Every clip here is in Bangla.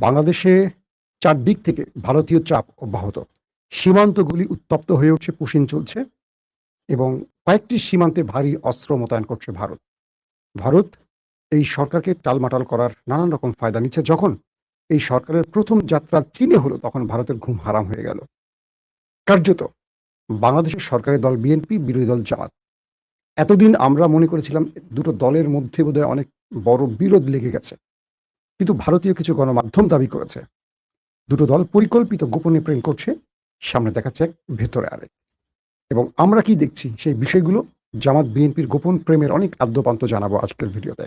বাংলাদেশে চারদিক থেকে ভারতীয় চাপ অব্যাহত। সীমান্তগুলি উত্তপ্ত হয়ে উঠছে, পুশিন চলছে এবং কয়েকটি সীমান্তে ভারী অস্ত্র মোতায়েন করছে ভারত। ভারত এই সরকারকে টালমাটাল করার নানান রকম ফায়দা নিচ্ছে। যখন এই সরকারের প্রথম যাত্রা চীনে হলো, তখন ভারতের ঘুম হারাম হয়ে গেল। কার্যত বাংলাদেশের সরকারি দল বিএনপি, বিরোধী দল জামাত। এতদিন আমরা মনে করেছিলাম দুটো দলের মধ্যে বোধহয় অনেক বড় বিরোধ লেগে গেছে। কিন্তু ভারতীয় কিছু গণমাধ্যম দাবি করেছে দুটো দল পরিকল্পিত গোপনে প্রেম করছে, সামনে দেখাচ্ছে এক, ভেতরে আরেক। এবং আমরা কি দেখছি সেই বিষয়গুলো, জামাত বিএনপির গোপন প্রেমের অনেক আদ্যপান্ত জানাবো আজকের ভিডিওতে।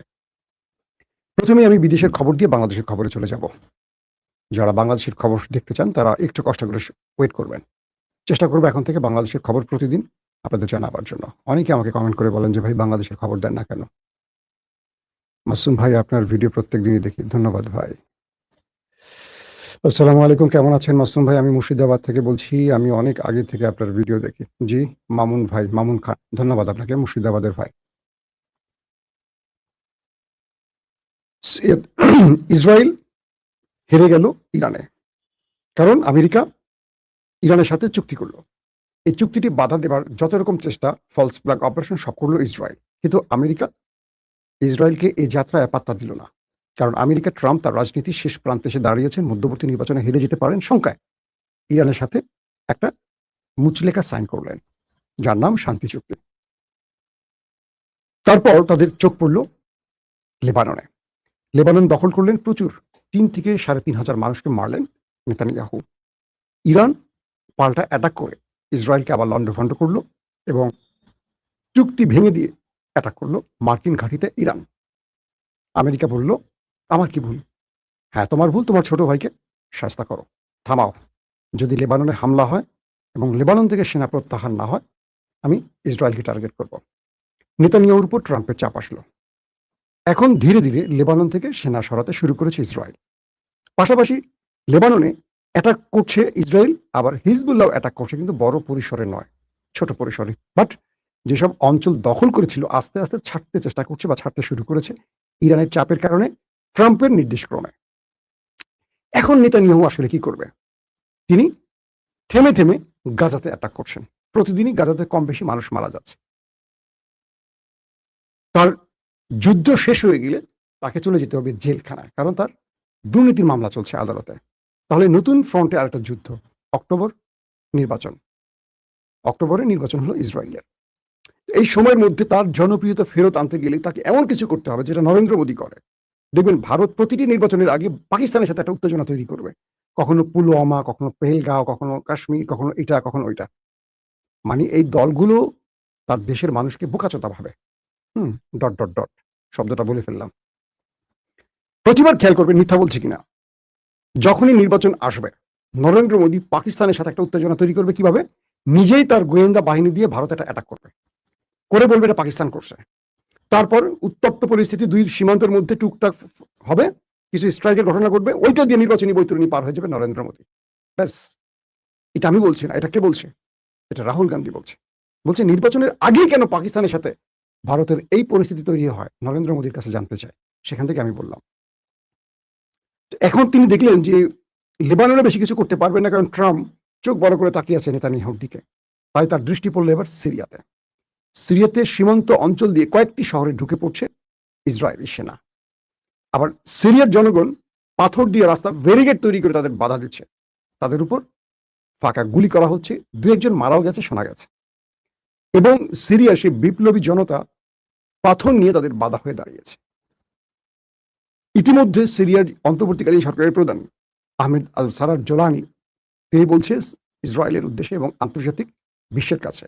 প্রথমে আমি বিদেশের খবর দিয়ে বাংলাদেশের খবরে চলে যাব। যারা বাংলাদেশের খবর দেখতে চান তারা একটু কষ্ট করে ওয়েট করবেন। চেষ্টা করবো এখন থেকে বাংলাদেশের খবর প্রতিদিন আপনাদের জানাবার জন্য। অনেকে আমাকে কমেন্ট করে বলেন যে ভাই বাংলাদেশের খবর দেন না কেন। মাসুম ভাই, আপনার ভিডিও প্রত্যেক দিনই দেখি, ধন্যবাদ ভাই। আসসালামু আলাইকুম, কেমন আছেন মাসুম ভাই? আমি মুর্শিদাবাদ থেকে বলছি। আমি অনেক আগে থেকে আপনার ভিডিও দেখি। জি, মামুন ভাই, মামুন খান, ধন্যবাদ আপনাকে, মুর্শিদাবাদের ভাই। ইসরায়েল হেরে গেল ইরানে, কারণ আমেরিকা ইরানের সাথে চুক্তি করলো। এই চুক্তিটি বাধা দেবার যত রকম চেষ্টা, ফলস ফ্ল্যাগ অপারেশন সব করলো ইসরায়েল। কিন্তু আমেরিকা ইসরায়েলকে এই যাত্রায় পাত্তা দিল না, কারণ আমেরিকা, ট্রাম্প তার রাজনীতির শেষ প্রান্তে এসে দাঁড়িয়েছেন। মধ্যবর্তী নির্বাচনে হেরে যেতে পারেন শঙ্কায় ইরানের সাথে একটা মুচলেখা সাইন করলেন, যার নাম শান্তি চুক্তি। তারপর তাদের চোখ পড়ল লেবাননে। লেবানন দখল করলেন, প্রচুর 3 থেকে 3,500 মানুষকে মারলেন নেতানিয়াহু। ইরান পাল্টা অ্যাটাক করে ইসরায়েলকে আবার লন্ডভন্ড করলো এবং চুক্তি ভেঙে দিয়ে অ্যাটাক করলো মার্কিন ঘাঁটিতে ইরান। আমেরিকা বলল, আমার কি ভুল? হ্যাঁ, তোমার ভুল, তোমার ছোট ভাইকে শাস্তা করো, থামাও। যদি লেবাননে হামলা হয় এবং লেবানন থেকে সেনা প্রত্যাহার না হয়, আমি ইসরায়েলকে টার্গেট করব। নেতানিয়াহুর উপর ট্রাম্পের চাপ আসলো। এখন ধীরে ধীরে লেবানন থেকে সেনা সরাতে শুরু করেছে ইসরায়েল। পাশাপাশি লেবাননে অ্যাটাক করছে ইসরায়েল, আবার হিজবুল্লাহ অ্যাটাক করছে, কিন্তু বড় পরিসরে নয়, ছোট পরিসরে। বাট যেসব অঞ্চল দখল করেছিল আস্তে আস্তে ছাড়তে চেষ্টা করছে বা ছাড়তে শুরু করেছে ইরানের চাপের কারণে, ট্রাম্পের নির্দেশক্রমে। এখন নেতানিয়াহু আসলে কি করবে? তিনি থেমে থেমে গাজাতে অ্যাটাক করছেন। প্রতিদিনই গাজাতে কম বেশি মানুষ মারা যাচ্ছে। তার যুদ্ধ শেষ হয়ে গেলে তাকে চলে যেতে হবে জেলখানায়, কারণ তার দুর্নীতির মামলা চলছে আদালতে। তাহলে নতুন ফ্রন্টে আরেকটা যুদ্ধ। অক্টোবর নির্বাচন, অক্টোবরে নির্বাচন হলো ইসরায়েলের। এই সময়ের মধ্যে তার জনপ্রিয়তা ফেরত আনতে গেলে তাকে এমন কিছু করতে হবে যেটা নরেন্দ্র মোদী করে। দেখবেন ভারত প্রতিটি নির্বাচনের আগে পাকিস্তানের সাথে একটা উত্তেজনা তৈরি করবে। কখনো পুলওয়ামা, কখনো পেহেলগাঁও, কখনো কাশ্মীর, কখনো এটা, কখনো ওইটা। মানে এই দলগুলো তার দেশের মানুষকে বোকাচোদা ভাবে। ডট ডট ডট শব্দটা বলে ফেললাম। প্রতিবার খেয়াল করবেন, মিথ্যা বলছি কিনা, যখনই নির্বাচন আসবে নরেন্দ্র মোদী পাকিস্তানের সাথে একটা উত্তেজনা তৈরি করবে। কিভাবে? নিজেই তার গোয়েন্দা বাহিনী দিয়ে ভারতে একটা অ্যাটাক করবে, করে বলবে এটা পাকিস্তান করছে। তারপর উত্তপ্ত পরিস্থিতি, দুই সীমান্তের মধ্যে টুকটাক হবে, কিছু স্ট্রাইকের ঘটনা ঘটবে, ওইটা দিয়ে নির্বাচনী বৈতরণী পার হয়ে যাবে নরেন্দ্র মোদী। ব্যাস। এটা আমি বলছি না, এটা কে বলছে? এটা রাহুল গান্ধী বলছে। বলছে নির্বাচনের আগেই কেন পাকিস্তানের সাথে ভারতের এই পরিস্থিতি তৈরি হয়, নরেন্দ্র মোদীর কাছে জানতে চায়। সেখান থেকে আমি বললাম, এখন তিনি দেখলেন যে লেবাননে বেশি কিছু করতে পারবেন না, কারণ ট্রাম্প চোখ বড় করে তাকিয়ে আছে নেতানিয়াহুর দিকে। তাই তার দৃষ্টি পড়লো এবার সিরিয়াতে। সিরিয়াতে সীমান্ত অঞ্চল দিয়ে কয়েকটি শহরে ঢুকে পড়ছে ইসরায়েলি সেনা। আবার সিরিয়ার জনগণ পাথর দিয়ে রাস্তা ব্যারিকেড তৈরি করে তাদের বাধা দিচ্ছে। তাদের উপর ফাঁকা গুলি করা হচ্ছে, 2-1 মারাও গেছে, শোনা গেছে। এবং সিরিয়া সেই বিপ্লবী জনতা পাথর নিয়ে তাদের বাধা হয়ে দাঁড়িয়েছে। ইতিমধ্যে সিরিয়ার অন্তর্বর্তীকালীন সরকারের প্রধান আহমেদ আল সারার জোলানি, তিনি বলছে ইসরায়েলের উদ্দেশ্যে এবং আন্তর্জাতিক বিশ্বের কাছে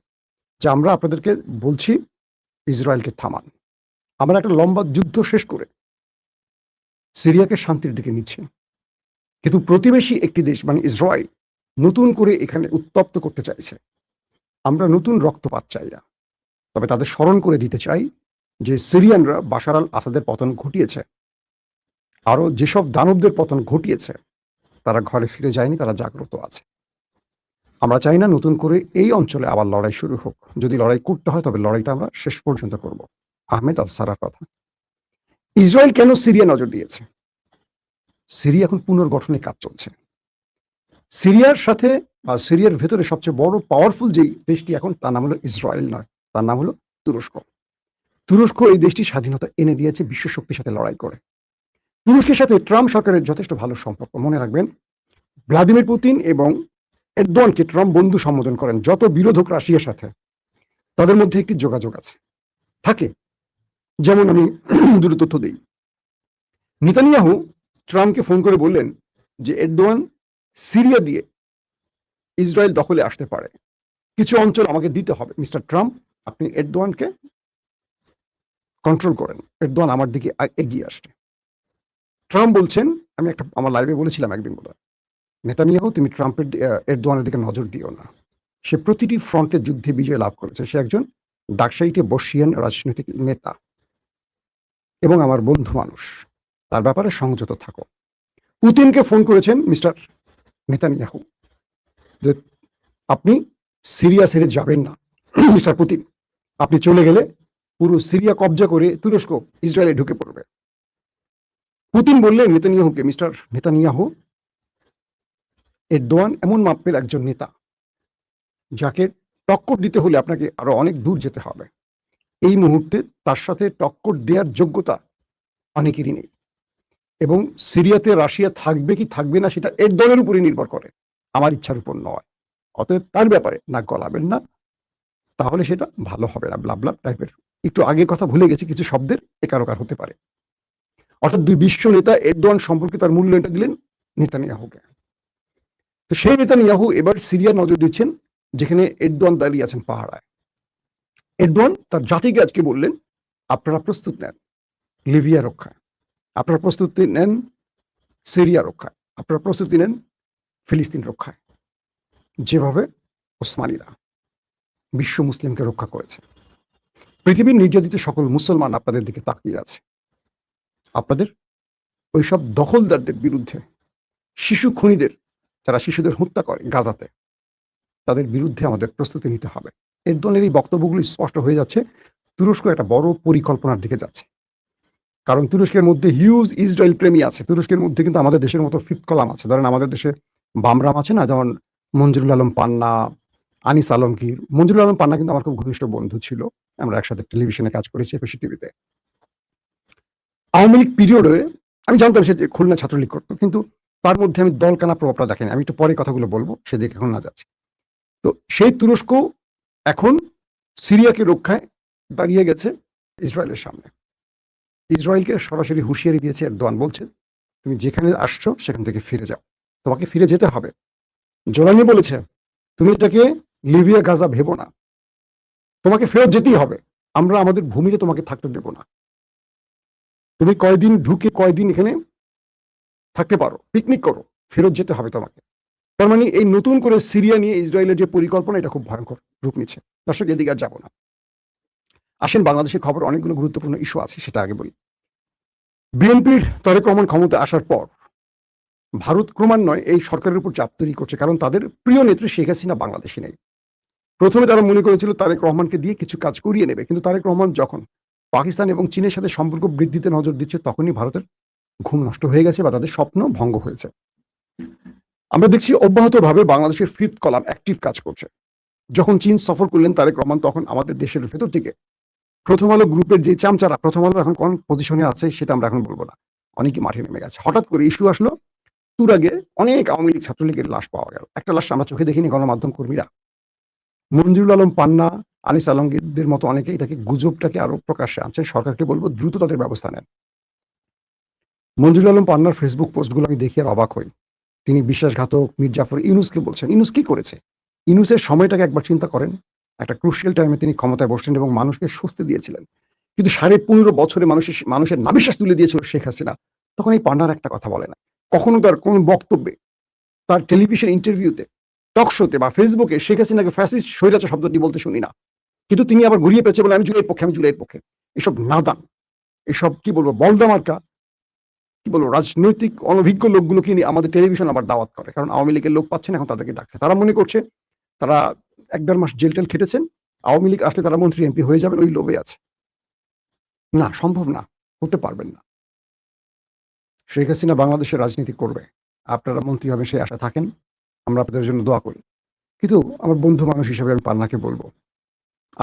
যে আমরা আপনাদেরকে বলছি ইসরায়েলকে থামান। আমরা একটা লম্বা যুদ্ধ শেষ করে সিরিয়াকে শান্তির দিকে নিচ্ছি, কিন্তু প্রতিবেশী একটি দেশ মানে ইসরায়েল নতুন করে এখানে উত্তপ্ত করতে চাইছে। আমরা নতুন রক্তপাত চাই না, তবে তাদের স্মরণ করে দিতে চাই যে সিরিয়ানরা বাশার আল আসাদের পতন ঘটিয়েছে, আরো যেসব দানবদের পতন ঘটিয়েছে তারা ঘরে ফিরে যায়নি, তারা জাগ্রত আছে। আমরা চাই না নতুন করে এই অঞ্চলে আবার লড়াই শুরু হোক। যদি লড়াই করতে হয় তবে লড়াইটা আমরা শেষ পর্যন্ত করব। আহমেদ আল সারার কথা। ইসরায়েল কেন সিরিয়া নজর দিয়েছে? সিরিয়া এখন পুনর্গঠনের কাজ চলছে। সিরিয়ার সাথে বা সিরিয়ার ভেতরে সবচেয়ে বড় পাওয়ারফুল যেই দেশটি এখন তার নাম হলো ইসরায়েল নয়, তার নাম হলো তুরস্ক। তুরস্ক এই দেশটি স্বাধীনতা এনে দিয়েছে বিশ্ব শক্তির সাথে লড়াই করে। তুরস্কের সাথে ট্রাম্প সরকারের যথেষ্ট ভালো সম্পর্ক। মনে রাখবেন, ভ্লাদিমির পুতিন এবং এরদোয়ানকে ট্রাম্প বন্ধু সম্বোধন করেন। যত বিরোধ হোক রাশিয়ার সাথে, তাদের মধ্যে একটি যোগাযোগ আছে, থাকে। যেমন আমি দুটো তথ্য দিই। নেতানিয়াহু ট্রাম্পকে ফোন করে বললেন যে এরদোয়ান সিরিয়া দিয়ে ইসরায়েল দখলে আসতে পারে, কিছু অঞ্চল আমাকে দিতে হবে। মিস্টার ট্রাম্প, আপনি এরদোয়ানকে কন্ট্রোল করেন, এরদোয়ান আমার দিকে এগিয়ে আসছে। ট্রাম্প বলছেন, আমি আমার লাইভে বলেছিলাম একদিন বোধহয়, নেতানিয়াহু তুমি ট্রাম্পের এরদোয়ানের দিকে নজর দিও না। সে প্রতিটি ফ্রন্টে যুদ্ধে বিজয় লাভ করেছে। সে একজন ডাকসাইটে বর্ষিয়ান রাজনৈতিক নেতা এবং আমার বন্ধু মানুষ। তার ব্যাপারে সংযত থাকো। পুতিনকে ফোন করেছেন মিস্টার নেতানিয়াহু যে আপনি সিরিয়া ছেড়ে যাবেন না। মিস্টার পুতিন, আপনি চলে গেলে পুরো সিরিয়া কবজা করে তুরস্ক ইসরায়েলে ঢুকে পড়বে। পুতিন বললেন নেতানিয়াহুকে, মিস্টার নেতানিয়াহু, এরদোয়ান এমন মাপের একজন নেতা যাকে টক্কর দিতে হলে আপনাকে আরো অনেক দূর যেতে হবে। এই মুহূর্তে তার সাথে টক্কর দেওয়ার যোগ্যতা অনেকেরই নেই। এবং সিরিয়াতে রাশিয়া থাকবে কি থাকবে না সেটা এরদোয়ানের উপরে নির্ভর করে, আমার ইচ্ছার উপর নয়। অতএব তার ব্যাপারে নাক গলাবেন না, তাহলে সেটা ভালো হবে না। ব্লাব ব্লাব টাইপের একটু আগের কথা ভুলে গেছি, কিছু শব্দের একারোকার হতে পারে। অর্থাৎ দুই বিশ্ব নেতা এরদোয়ান সম্পর্কে তার মূল্যায়নটা দিলেন নেতানিয়াহুকে। তো সেই নেতানিয়াহু এবার সিরিয়া নজর দিচ্ছেন, যেখানে এরদোয়ান দাঁড়িয়ে আছেন পাহারায়। এরদোয়ান তার জাতিকে আজকে বললেন, আপনারা প্রস্তুত নেন লিবিয়া রক্ষায়, আপনারা প্রস্তুতি নেন সিরিয়া রক্ষায়, আপনারা প্রস্তুতি নেন ফিলিস্তিন রক্ষায়, যেভাবে ওসমানীরা বিশ্ব মুসলিমকে রক্ষা করেছে। পৃথিবীর নির্যাতিত সকল মুসলমান আপনাদের দিকে তাকিয়ে আছে। আপনাদের ওইসব দখলদারদের বিরুদ্ধে, শিশু খুনিদের, যারা শিশুদের হত্যা করে গাজাতে, তাদের বিরুদ্ধে আমাদের প্রস্তুতি নিতে হবে। এরদোয়ানের এই বক্তব্যগুলি স্পষ্ট হয়ে যাচ্ছে তুরস্ক একটা বড় পরিকল্পনার দিকে যাচ্ছে। কারণ তুরস্কের মধ্যে হিউজ ইসরায়েল প্রেমী আছে। তুরস্কের মধ্যে কিন্তু আমাদের দেশের মতো ফিফথ কলাম আছে। ধরেন আমাদের দেশে বামরাম আছে না, যেমন মঞ্জুরুল আলম পান্না, আনিস আলমগীর। মঞ্জুরুল আলম পান্না কিন্তু আমার খুব ঘনিষ্ঠ বন্ধু ছিল, আমরা একসাথে টেলিভিশনে কাজ করেছি, 21 টিভিতে। আওয়ামী লীগ পিরিয়ডে আমি জানতাম সে খুলনা ছাত্রলীগ করতো, কিন্তু তার মধ্যে আমি দলকানা প্রভাবটা দেখিনি। আমি একটু পরে কথাগুলো বলবো, সেদিকে এখন না যাচ্ছি। তো সেই তুরস্ক এখন সিরিয়াকে রক্ষায় দাঁড়িয়ে গেছে ইসরায়েলের সামনে। ইসরায়েলকে সরাসরি হুঁশিয়ারি দিয়েছে এরদোয়ান, বলছে তুমি যেখানে আসছো সেখান থেকে ফিরে যাও, তোমাকে ফিরে যেতে হবে। জোরানি বলেছে তুমি এটাকে লিবিয়া গাজা ভেবো না, তোমাকে ফেরত যেতেই হবে, আমরা আমাদের ভূমিতে তোমাকে থাকতে দেব না। তুমি কয়দিন ঢুকে কয়দিন এখানে থাকতে পারো, পিকনিক করো, ফেরত যেতে হবে তোমাকে। তার মানে এই নতুন করে সিরিয়া নিয়ে ইসরায়েলের যে পরিকল্পনা, এটা খুব ভয়ঙ্কর রূপ নিচ্ছে। দর্শক, এদিকে আর যাবো না, আসেন বাংলাদেশের খবর। অনেকগুলো গুরুত্বপূর্ণ ইস্যু আছে, সেটা আগে বলি। বিএনপির তারেক রহমান ক্ষমতা আসার পর ভারত ক্রমান্বয়ে এই সরকারের উপর চাপ তৈরি করছে, কারণ তাদের প্রিয় নেত্রী শেখ হাসিনা বাংলাদেশে নেই। প্রথমে তারা মনে করেছিল তারেক রহমানকে দিয়ে কিছু কাজ করিয়ে নেবে, কিন্তু তারেক রহমান যখন পাকিস্তান এবং চীনের সাথে সম্পর্ক বৃদ্ধিতে নজর দিচ্ছে, তখনই ভারতের ঘুম নষ্ট হয়ে গেছে বা তাদের স্বপ্ন ভঙ্গ হয়েছে। আমরা দেখছি অব্যাহতভাবে বাংলাদেশের ফিফথ কলাম অ্যাক্টিভ কাজ করছে। যখন চীন সফর করলেন তারেক রহমান, তখন আমাদের দেশের ভেতর থেকে প্রথম আলো গ্রুপের যে চামচারা, প্রথম আলো এখন কোন পজিশনে আছে সেটা আমরা এখন বলবো না, অনেকে মাঠে নেমে গেছে। হঠাৎ করে ইস্যু আসলো, তুরাগে অনেক আওয়ামী লীগ ছাত্রলীগের লাশ পাওয়া গেল। একটা লাশ আমরা চোখে দেখিনি, গণমাধ্যম কর্মীরা। মঞ্জুরুল আলম পান্না, আনিস আলমগীরদের মতো অনেকে এটাকে গুজবটাকে আরো প্রকাশ্যে আনছে। সরকারকে বলবো দ্রুত তাদের ব্যবস্থা নেন। মঞ্জুরুল আলম পান্নার ফেসবুক পোস্টগুলো আমি দেখি আর অবাক হই। তিনি বিশ্বাসঘাতক মির্জাফর ইউনুসকে বলছেন। ইউনুস কি করেছে? ইউনুসের সময়টাকে একবার চিন্তা করেন। একটা ক্রুশিয়াল টাইমে তিনি ক্ষমতায় বসলেন এবং মানুষকে স্বস্তি দিয়েছিলেন, কিন্তু 15.5 বছরে মানুষের নাভিশ্বাস তুলে দিয়েছিল শেখ হাসিনা। তখন এই পান্নার একটা কথা বলে না, কখনো তার কোন বক্তব্যে, তার টেলিভিশন ইন্টারভিউতে, টক শোতে বা ফেসবুকে শেখ হাসিনাকে ফ্যাসিস্ট স্বৈরাচার শব্দটি বলতে শুনি না। কিন্তু তিনি আবার ঘুরিয়ে পেয়েছে বলে আমি জুলাইয়ের পক্ষে, আমি জুলাইয়ের পক্ষে। এসব নাদান, এসব কি বলবো, বলদামার্কা, কি বলবো, রাজনৈতিক অনভিজ্ঞ লোকগুলোকে নিয়ে আমাদের টেলিভিশন আবার দাওয়াত করে। কারণ আওয়ামী লীগের লোক পাচ্ছেন, এখন তাদেরকে ডাকছে। তারা মনে করছে তারা 1-1.5 মাস জেল টেল খেটেছেন, আওয়ামী লীগ আসলে তারা মন্ত্রী এমপি হয়ে যাবেন, ওই লোভে আছে। না, সম্ভব না, হতে পারবেন না। শেখ হাসিনা বাংলাদেশের রাজনীতি করবে, আপনারা মন্ত্রী হবে সেই আশা থাকেন, আমরা আপনাদের জন্য দোয়া করি। কিন্তু আমার বন্ধু মানুষ হিসেবে আমি পান্নাকে বলবো,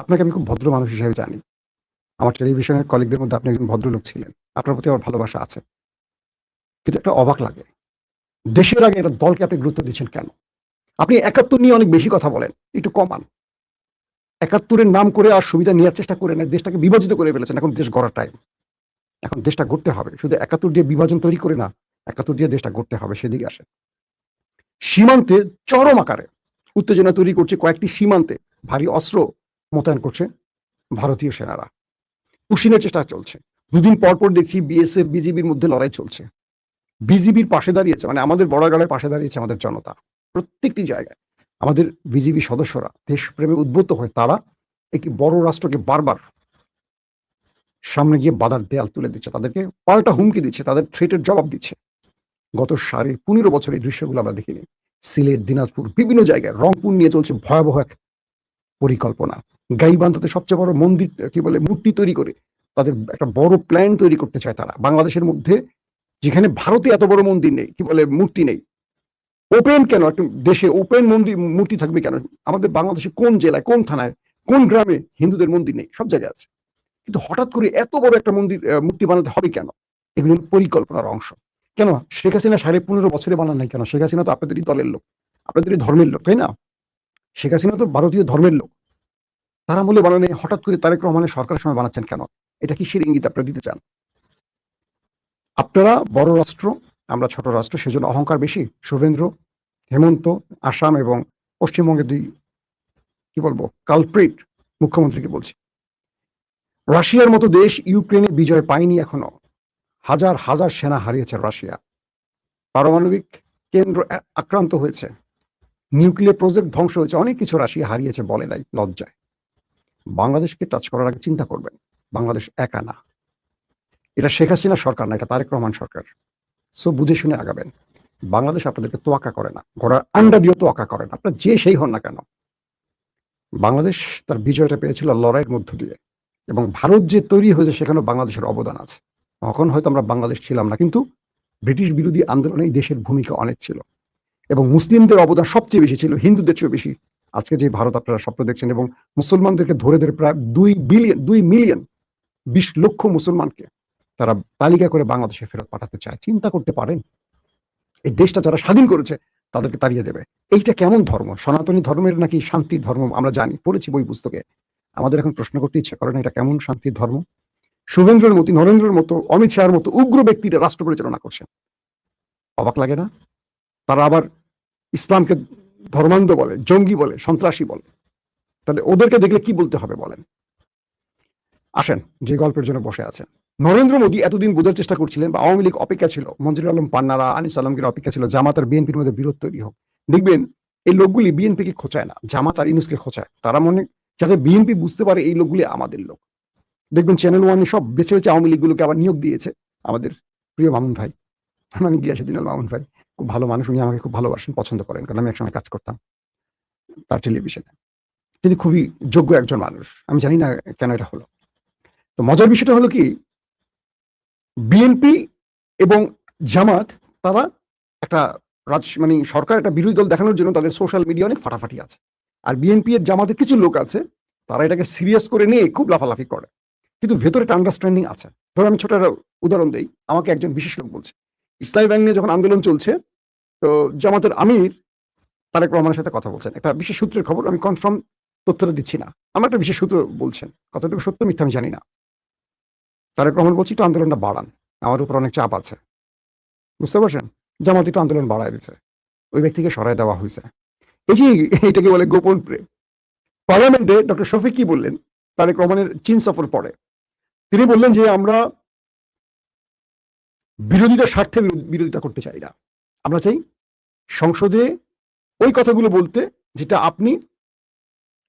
আপনাকে আমি খুব ভদ্র মানুষ হিসেবে জানি। আমার টেলিভিশনের কলিগদের মধ্যে আপনি একজন ভদ্রলোক ছিলেন, আপনার প্রতি আমার ভালোবাসা আছে। কিন্তু একটা অবাক লাগে, দেশের আগে একটা দলকে আপনি গুরুত্ব দিচ্ছেন কেন? আপনি ৭১ নিয়ে অনেক বেশি কথা বলেন, একটু কমান। ৭১-এর নাম করে আর সুবিধা নেওয়ার চেষ্টা করে না, দেশটাকে বিভাজিত করে ফেলেছেন। এখন দেশ গড়ার টাইম, এখন দেশটা গড়তে হবে। শুধু ৭১ দিয়ে বিভাজন তৈরি করে না, ৭১ দিয়ে দেশটা গড়তে হবে, সেদিকে আসে। সীমান্তে চরম আকারে উত্তেজনা তৈরি করছে, কয়েকটি সীমান্তে ভারী অস্ত্র মোতায়েন করছে ভারতীয় সেনারা, উশিনের চেষ্টা চলছে। দুদিন পর পর দেখছি বিএসএফ বিজিবির মধ্যে লড়াই চলছে। বিজিবির পাশে দাঁড়িয়েছে, মানে আমাদের বড়াগাড়ের পাশে দাঁড়িয়েছে আমাদের জনতা। প্রত্যেকটি জায়গায় আমাদের বিজিবি সদস্যরা দেশপ্রেমে উদ্বুদ্ধ হয়ে তারা একটি বড় রাষ্ট্রকে বারবার সামনে গিয়ে বাধার দেয়াল তুলে দিচ্ছে, তাদেরকে পাল্টা হুমকি দিচ্ছে, তাদের থ্রেটের জবাব দিচ্ছে। গত 15.5 বছর এই দৃশ্যগুলো আমরা দেখিনি। সিলেট, দিনাজপুর, বিভিন্ন জায়গায়, রংপুর নিয়ে চলছে ভয়াবহ এক পরিকল্পনা। গাইবান্ধাতে সবচেয়ে বড় মন্দির, কি বলে, মূর্তি তৈরি করে তাদের একটা বড় প্ল্যান তৈরি করতে চায় তারা। বাংলাদেশের মধ্যে যেখানে ভারতে এত বড় মন্দির নেই, কি বলে, মূর্তি নেই, ওপেন কেন একটা দেশে ওপেন মন্দির মূর্তি থাকবে কেন? আমাদের বাংলাদেশে কোন জেলায়, কোন থানায়, কোন গ্রামে হিন্দুদের মন্দির নেই? সব জায়গায় আছে। কিন্তু হঠাৎ করে এত বড় একটা মন্দির মূর্তি বানাতে হবে কেন? এগুলো পরিকল্পনার অংশ। কেন শেখ হাসিনা 15.5 বছরে বানান নাই কেন? শেখ হাসিনা তো আপনাদেরই দলের লোক, আপনাদেরই ধর্মের লোক, তাই না? শেখ হাসিনা তো ভারতীয় ধর্মের লোক, তারা মূল্যে বানানে হঠাৎ করে তারেক রহমানের সরকারের সময় বানাচ্ছেন কেন? এটা কিসের ইঙ্গিত আপনারা দিতে চান? আপনারা বড় রাষ্ট্র, আমরা ছোট রাষ্ট্র, সেজন্য অহংকার বেশি। শুভেন্দ্র, হেমন্ত, আসাম এবং পশ্চিমবঙ্গের দুই, কি বলবো, কালপ্রিট মুখ্যমন্ত্রীকে বলছি। রাশিয়ার মতো দেশ ইউক্রেনে বিজয় পায়নি এখনো। হাজার হাজার সেনা হারিয়েছে রাশিয়া। পারমাণবিক কেন্দ্র আক্রান্ত হয়েছে, নিউক্লিয়ার প্রজেক্ট ধ্বংস হয়েছে, অনেক কিছু রাশিয়া হারিয়েছে, বলে নাই লজ্জায়। বাংলাদেশকে টাচ করার আগে চিন্তা করবেন, বাংলাদেশ একা না। এটা শেখ হাসিনা সরকার না, এটা তারেক রহমান সরকার। সো বুঝে শুনে আগাবেন। বাংলাদেশ আপনাদেরকে তোয়াক্কা করে না, ঘোড়ার আন্ডা দিয়েও তোয়াক্কা করে না, আপনার যে সেই হন না কেন। বাংলাদেশ তার বিজয়টা পেয়েছিল লড়াইয়ের মধ্য দিয়ে, এবং ভারত যে তৈরি হয়েছে সেখানেও বাংলাদেশের অবদান আছে। তখন হয়তো আমরা বাংলাদেশ ছিলাম না, কিন্তু ব্রিটিশ বিরোধী আন্দোলনে এই দেশের ভূমিকা অনেক ছিল, এবং মুসলিমদের অবদান সবচেয়ে বেশি ছিল, হিন্দুদের চেয়েও বেশি। আজকে যে ভারত আপনারা স্বপ্ন দেখছেন, এবং মুসলমানদেরকে ধরে ধরে প্রায় 2 মিলিয়ন 20 লক্ষ মুসলমানকে তারা তালিকা করে বাংলাদেশে ফেরত পাঠাতে চায়। চিন্তা করতে পারেন, এই দেশটা যারা স্বাধীন করেছে তাদেরকে তাড়িয়ে দেবে? এইটা কেমন ধর্ম? সনাতনী ধর্মের নাকি শান্তির ধর্ম? আমরা জানি, পড়েছি বই পুস্তকে। আমাদের এখন প্রশ্ন করতে ইচ্ছে করে না, এটা কেমন শান্তির ধর্ম? শুভেন্দ্রের মতো, নরেন্দ্রের মতো, অমিত শাহের মতো উগ্র ব্যক্তিরা রাষ্ট্র পরিচালনা করছে, অবাক লাগে না? তারা আবার ইসলামকে ধর্মান্ধ বলে, জঙ্গি বলে, সন্ত্রাসী বলে। তাহলে ওদেরকে দেখলে কি বলতে হবে বলেন? আসেন, যে গল্পের জন্য বসে আছেন, নরেন্দ্র মোদী এতদিন বোঝার চেষ্টা করছিলেন, বা আওয়ামী লীগ অপেক্ষা ছিল, মঞ্জুরুল আলম পান্নারা, আনিস আলমগীর অপেক্ষা ছিল জামাত আর বিএনপির মধ্যে বিরোধ তৈরি হোক। দেখবেন এই লোকগুলি বিএনপিকে খোঁচায় না, জামাত আর ইউনূসকে খোঁচায়। তারা মনে, যাতে বিএনপি বুঝতে পারে এই লোকগুলি আমাদের লোক। দেখবেন চ্যানেল ওয়ানে সব বেছে বেছে আওয়ামী লীগগুলোকে আবার নিয়োগ দিয়েছে আমাদের প্রিয় মামুন ভাই, মানে গিয়াসুদ্দিন আল মামুন ভাই। খুব ভালো মানুষ, উনি আমাকে খুব ভালোবাসেন, পছন্দ করেন, কারণ আমি একসময় কাজ করতাম তার টেলিভিশনে। তিনি খুবই যোগ্য একজন মানুষ, আমি জানি না কেন এটা হলো। তো মজার বিষয়টা হলো কি, বিএনপি এবং জামাত, তারা একটা মানে সরকার, একটা বিরোধী দল দেখানোর জন্য তাদের সোশ্যাল মিডিয়া অনেক ফাটাফাটি আছে। আর বিএনপি এর জামাতের কিছু লোক আছে, তারা এটাকে সিরিয়াস করে নিয়ে খুব লাফালাফি করে, কিন্তু ভেতরে একটা আন্ডারস্ট্যান্ডিং আছে। ধরো আমি ছোট একটা উদাহরণ দেই, আমাকে একজন বিশেষ লোক বলছে, ইসলামী ব্যাংক নিয়ে যখন আন্দোলন চলছে, তো জামাতের আমির তারেক রহমানের সাথে কথা বলছেন, একটা বিশেষ সূত্রের খবর, আমি কনফার্ম তথ্যটা দিচ্ছি না, আমার একটা বিশেষ সূত্র বলছেন, কতটুকু সত্য মিথ্যা আমি জানি না। তারেক রহমান বলছি একটু আন্দোলনটা বাড়ান, আমার উপর অনেক চাপ আছে, বুঝতে পারছেন? জামাত একটু আন্দোলন বাড়ায় দিচ্ছে, ওই ব্যক্তিকে সরাই দেওয়া হয়েছে। এই যে এটাকে বলে গোপন প্রেম। পার্লামেন্টে ডক্টর শফিক কি বললেন তারেক রহমানের চীন সফর পরে? তিনি বললেন যে আমরা বিরোধীদের স্বার্থে বিরোধিতা করতে চাই না, আমরা চাই সংসদে ওই কথাগুলো বলতে যেটা আপনি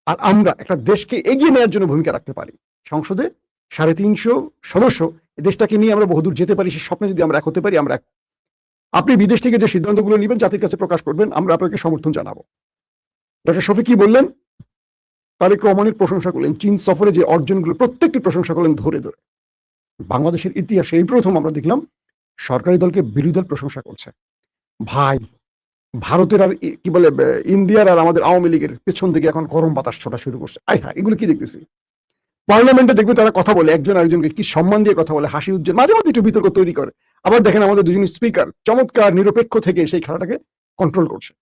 আর আমরা একটা দেশকে এগিয়ে নেওয়ার জন্য ভূমিকা রাখতে পারি। সংসদে 350 সদস্য, দেশটাকে নিয়ে আমরা বহুদূর যেতে পারি, সে স্বপ্নে যদি আমরা এক হতে পারি, আমরা আপনি বিদেশ থেকে যে সিদ্ধান্তগুলো নেবেন জাতির কাছে প্রকাশ করবেন, আমরা আপনাকে সমর্থন জানাবো। ডক্টর শফিক কি বললেন? তারেক রহমানের প্রশংসা করলেন, চীন সফরে যে অর্জনগুলো প্রত্যেকটি প্রশংসা করলেন ধরে ধরে। বাংলাদেশের ইতিহাসে এই প্রথম আমরা দেখলাম সরকারি দলকে বিরোধী দল প্রশংসা করছে। ভাই, ভারতের আর কি বলে ইন্ডিয়ার আর আমাদের আওয়ামী লীগের পেছন থেকে এখন গরম বাতাস ছোটা শুরু করছে। আয় হ্যাঁ, এগুলো কি দেখতেছি? পার্লামেন্টে দেখবে তারা কথা বলে, একজন আরেকজনকে কি সম্মান দিয়ে কথা বলে, হাসি উজ্জ্বল, মাঝে মাঝে একটু বিতর্ক তৈরি করে। আবার দেখেন আমাদের দুজন স্পিকার চমৎকার নিরপেক্ষ থেকে সেই খেলাটাকে কন্ট্রোল করছে।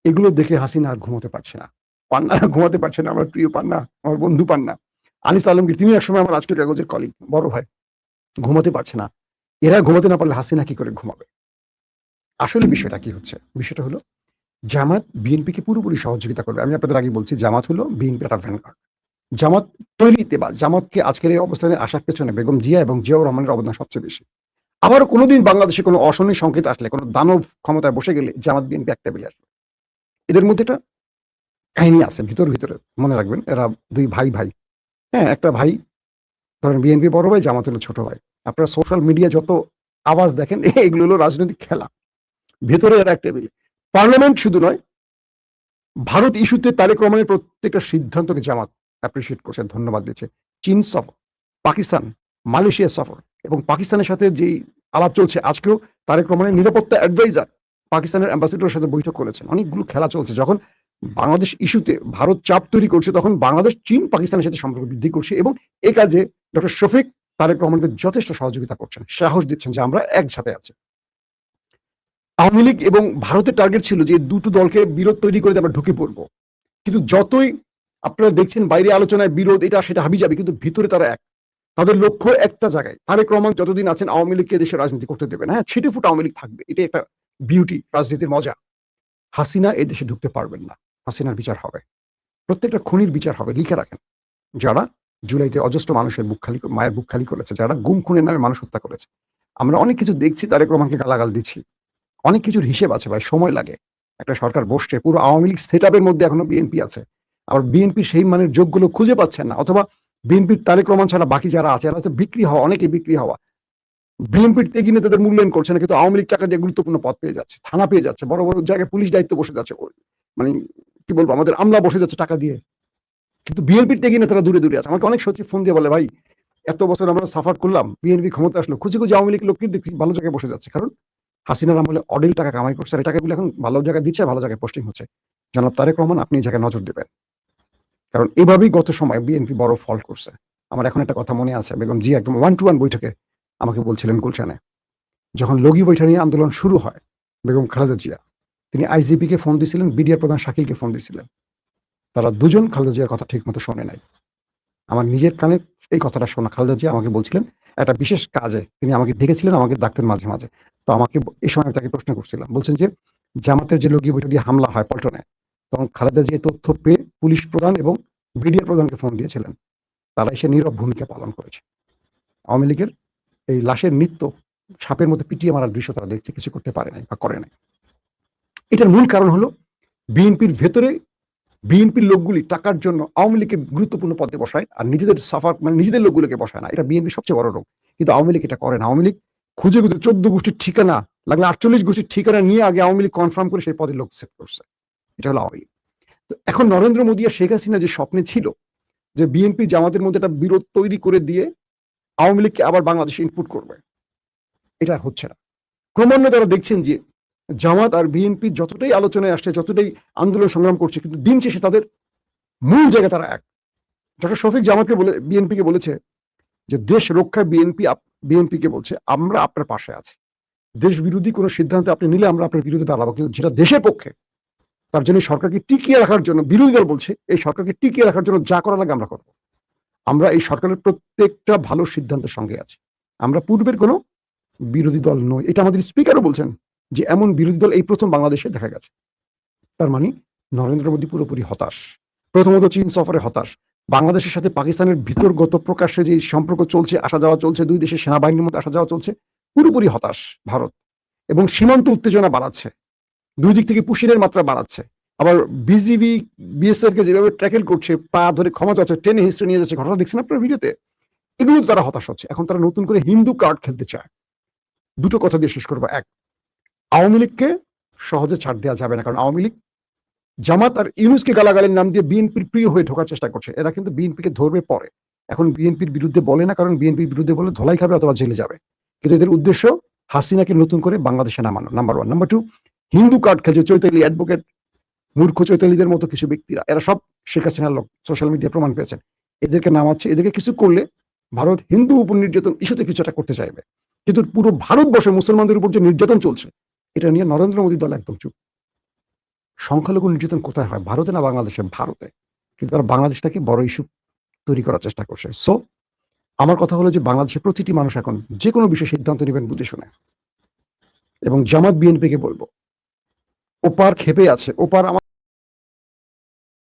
এগুলো দেখে হাসিনা আর ঘুমাতে পারছে না, পান্না ঘুমাতে পারছে না, আমার প্রিয় পান্না, আমার বন্ধু পান্না, আনিস আলমগীর, তিনি একসময় আমার আজকের কাগজের কলিগ, বড় ভাই, ঘুমাতে পারছে না। এরা ঘুমাতে না পারলে হাসিনা কি করে ঘুমাবে? আসলে বিষয়টা কি হচ্ছে? বিষয়টা হলো জামাত বিএনপিকে পুরোপুরি সহযোগিতা করবে। আমি আপনাদের আগে বলছি, জামাত হলো বিএনপি একটা ভ্যানগার্ড। জামাত তৈরিতে বা জামাতকে আজকের এই অবস্থানে আসার পেছনে বেগম জিয়া এবং জিয়াউর রহমানের অবদান সবচেয়ে বেশি। আবারও কোনোদিন বাংলাদেশে কোনো অশনি সংকেত আসলে, কোনো দানব ক্ষমতায় বসে গেলে জামাত বিএনপি এক টেবিলে আসবে। এদের মধ্যে একটা কাহিনী আছে ভিতরে, মনে রাখবেন, এরা দুই ভাই ভাই। হ্যাঁ, একটা ভাই ধরেন বিএনপি বড় ভাই, জামাত হলো ছোট ভাই। আপনারা সোশ্যাল মিডিয়া যত আওয়াজ দেখেন, এগুলো হলো রাজনৈতিক খেলা। ভেতরে এরা এক টেবিলে। পার্লামেন্ট শুধু নয়, ভারত ইস্যুতে তারেক রহমানের প্রত্যেকটা সিদ্ধান্তকে জামাত অ্যাপ্রিসিয়েট করছে, ধন্যবাদ দিচ্ছে। চীন সফর, পাকিস্তান, মালয়েশিয়া সফর এবং পাকিস্তানের সাথে যেই আলাপ চলছে, আজকেও তারেক রহমানের নিরাপত্তা অ্যাডভাইজার পাকিস্তানের অ্যাম্বাসেডরের সাথে বৈঠক করেছেন। অনেকগুলো খেলা চলছে। যখন বাংলাদেশ ইস্যুতে ভারত চাপ তৈরি করছে, তখন বাংলাদেশ চীন পাকিস্তানের সাথে সম্পর্ক বৃদ্ধি করছে এবং এই কাজে ডক্টর শফিক তারেক রহমানকে যথেষ্ট সহযোগিতা করছেন, সাহস দিচ্ছেন যে আমরা একসাথে আছি। আওয়ামী লীগ এবং ভারতের টার্গেট ছিল যে দুটো দলকে বিরোধ তৈরি করে আমরা ঢুকে পড়বো, কিন্তু যতই আপনারা দেখছেন বাইরে আলোচনায় বিরোধ, এটা সেটা হাবিজাবি, কিন্তু ভিতরে তারা এক। তাদের লক্ষ্য একটা জায়গায়। তারেক রহমান যতদিন আছেন আওয়ামী লীগকে দেশে রাজনীতি করতে দেবেন। হ্যাঁ, ছিটে ফুট আওয়ামী লীগ থাকবে, এটা একটা বিউটি, রাজনীতির মজা। হাসিনা এই দেশে ঢুকতে পারবেন না। হাসিনার বিচার হবে, প্রত্যেকটা খুনির বিচার হবে। লিখে রাখেন, যারা জুলাইতে অজস্র মানুষের বুক খালি, মায়ের বুক খালি করেছে, যারা গুম খুনের নামে মানুষ হত্যা করেছে। আমরা অনেক কিছু দেখছি, তারেক রহমানকে গালাগাল দিচ্ছি, অনেক কিছুর হিসেব আছে ভাই, সময় লাগে। একটা সরকার বসছে, পুরো আওয়ামী লীগ সেট আপের মধ্যে এখনো বিএনপি আছে। আবার বিএনপি সেই মানের যোগগুলো খুঁজে পাচ্ছেন না, অথবা বিএনপির তারেক রহমান ছাড়া বাকি যারা আছে এরা তো বিক্রি হওয়া, অনেকে বিক্রি হওয়া। বিএনপির তেগি নেতাদের মূল্যায়ন করছে না, কিন্তু আওয়ামী লীগ টাকা দিয়ে গুরুত্বপূর্ণ পদ পেয়ে যাচ্ছে, থানা পেয়ে যাচ্ছে, বড় বড় জায়গায় পুলিশ দায়িত্ব বসে যাচ্ছে, মানে কি বলবো, আমাদের আমলা বসে যাচ্ছে টাকা দিয়ে। কিন্তু বিএনপির তেগি নেতারা দূরে দূরে আছে। আমাকে অনেক সচিব ফোন দিয়ে বলে, ভাই এত বছর আমরা সাফার করলাম, বিএনপি ক্ষমতা আসলো, খুঁজে খুঁজে আওয়ামী লীগ লোক কিন্তু ভালো জায়গায় বসে যাচ্ছে। কারণ হাসিনার আমলে অডেল টাকা কামাই করছে, আর এই টাকাগুলো এখন ভালো জায়গায় দিচ্ছে, ভালো জায়গায় পোস্টিং হচ্ছে। জনাব তারেক রহমান, আপনি এই জায়গায় নজর দেবেন, কারণ এভাবেই গত সময় বিএনপি বড় ফল্ট করছে। আমার এখন একটা কথা মনে আছে, বেগম জি একদম 1-to-1 বৈঠকে আমাকে বলছিলেন গুলশানে, যখন লগি বৈঠা নিয়ে আন্দোলন শুরু হয়, বেগম খালেদা জিয়া, তিনি আইজিপিকে ফোন দিয়েছিলেন, বিডিআর প্রধান শাকিলকে ফোন দিয়েছিলেন। তারা দুজন খালেদা জিয়ার কথা ঠিক মতো শোনে নাই। আমার নিজের কানে এই কথাটা শোনা। খালেদা জিয়া আমাকে বলছিলেন একটা বিশেষ কাজে তিনি আমাকে ডেকেছিলেন, আমাকে ডাকতেন মাঝে মাঝে। তো আমাকে এই সময় আমি তাকে প্রশ্ন করছিলাম, বলছেন যে জামাতের যে লগি বৈঠক দিয়ে হামলা হয় পল্টনে, তখন খালেদা জিয়া তথ্য পেয়ে পুলিশ প্রধান এবং বিডিআর প্রধানকে ফোন দিয়েছিলেন। তারা এসে নীরব ভূমিকা পালন করেছে। আওয়ামী লীগের এই লাশের নৃত্য, সাপের মতো পিটিয়ে মারার দৃশ্য তারা দেখছে, কিছু করতে পারে নাই বা করে নাই। এটার মূল কারণ হলো বিএনপির ভেতরে বিএনপির লোকগুলি টাকার জন্য আওয়ামী লীগকে গুরুত্বপূর্ণ পদে বসায়, আর নিজেদের সাফার মানে নিজেদের লোকগুলোকে বসায় না। এটা বিএনপির সবচেয়ে বড় রোগ। কিন্তু আওয়ামী লীগ এটা করে না। আওয়ামী লীগ খুঁজে খুঁজে 14 গোষ্ঠীর ঠিকানা, লাগলে 48 গোষ্ঠীর ঠিকানা নিয়ে আগে আওয়ামী লীগ কনফার্ম করে সেই পদে লোক সেট করছে। এটা হলো আওয়ামী লীগ। তো এখন নরেন্দ্র মোদী আর শেখ হাসিনা যে স্বপ্নে ছিল যে বিএনপি জামাতের মধ্যে একটা বিরোধ তৈরি করে দিয়ে আওয়ামী লীগকে আবার বাংলাদেশে ইনপুট করবে, এটা হচ্ছে না। ক্রমান্বয়ে তারা দেখছেন যে জামাত আর বিএনপি যতটাই আলোচনায় আসছে, যতটাই আন্দোলন সংগ্রাম করছে, কিন্তু দিন শেষে তাদের মূল জায়গা তারা এক। ডক্টর শফিক জামাতকে বলে বিএনপিকে বলেছে যে দেশ রক্ষায় বিএনপিকে বলছে আমরা আপনার পাশে আছি, দেশ বিরোধী কোনো সিদ্ধান্ত আপনি নিলে আমরা আপনার বিরুদ্ধে দাঁড়াবো, কিন্তু যেটা দেশের পক্ষে, তার জন্য সরকারকে টিকিয়ে রাখার জন্য, বিরোধী দল বলছে এই সরকারকে টিকিয়ে রাখার জন্য যা করা লাগে আমরা করবো। আমরা এই সরকারের প্রত্যেকটা ভালো সিদ্ধান্তের সঙ্গে আছি, আমরা পূর্বের কোনো বিরোধী দল নই। এটা আমাদের স্পিকারও বলছেন যে এমন বিরোধী দল এই প্রথম বাংলাদেশে দেখা গেছে। তার মানে নরেন্দ্র মোদী পুরোপুরি হতাশ। প্রথমত চীন সফরে হতাশ, বাংলাদেশের সাথে পাকিস্তানের ভিতরগত প্রকাশ্যে যে সম্পর্ক চলছে, আসা যাওয়া চলছে, দুই দেশের সেনাবাহিনীর মধ্যে আসা যাওয়া চলছে, পুরোপুরি হতাশ ভারত। এবং সীমান্ত উত্তেজনা বাড়াচ্ছে, দুই দিক থেকে পুশিনের মাত্রা বাড়াচ্ছে। আবার বিজিবি বিএসএফ কে যেভাবে ট্র্যাকেল করছে, পা ধরে ক্ষমা চাচ্ছে, টেনে হিস্ট্রি নিয়ে যাচ্ছে, ঘটনা দেখছেন আপনার ভিডিওতে, এগুলো তারা হতাশ হচ্ছে। এখন তারা নতুন করে হিন্দু কার্ড খেলতে চায়। দুটো কথা দিয়ে শেষ করবো। এক, আওয়ামী লীগকে সহজে ছাড় দেওয়া যাবে না, কারণ আওয়ামী লীগ জামাত আর ইউনূসকে গালাগালের নাম দিয়ে বিএনপির প্রিয় হয়ে ঢোকার চেষ্টা করছে। এরা কিন্তু বিএনপিকে ধরবে পরে, এখন বিএনপির বিরুদ্ধে বলে না, কারণ বিএনপির বিরুদ্ধে বলে ধলাই খাবে অথবা জেলে যাবে। কিন্তু এদের উদ্দেশ্য হাসিনাকে নতুন করে বাংলাদেশে নামানো, number one. Number two, Hindu card খেলছে চৈতালি অ্যাডভোকেট, মূর্খ চৈতালিদের মতো কিছু ব্যক্তিরা, এরা সব শেখ হাসিনার লোক, সোশ্যাল মিডিয়া প্রমাণ পেয়েছেন। এদেরকে নামাচ্ছে, এদেরকে কিছু করলে ভারত হিন্দু উপর নির্যাতন ইস্যুতে কিছু একটা করতে চাইবে, কিন্তু পুরো ভারতবর্ষে মুসলমানদের উপর যে নির্যাতন চলছে এটা নিয়ে নরেন্দ্র মোদী দল একদম চুপ। সংখ্যালঘু নির্যাতন কোথায় হয়? ভারতে না বাংলাদেশে? ভারতে। কিন্তু তারা বাংলাদেশটাকে বড় ইস্যু তৈরি করার চেষ্টা করছে। সো আমার কথা হলো যে বাংলাদেশের প্রতিটি মানুষ এখন যে কোনো বিষয়ে সিদ্ধান্ত নেবেন বুঝে শুনে। এবং জামাত বিএনপিকে বলবো, ওপার ক্ষেপে আছে, ওপার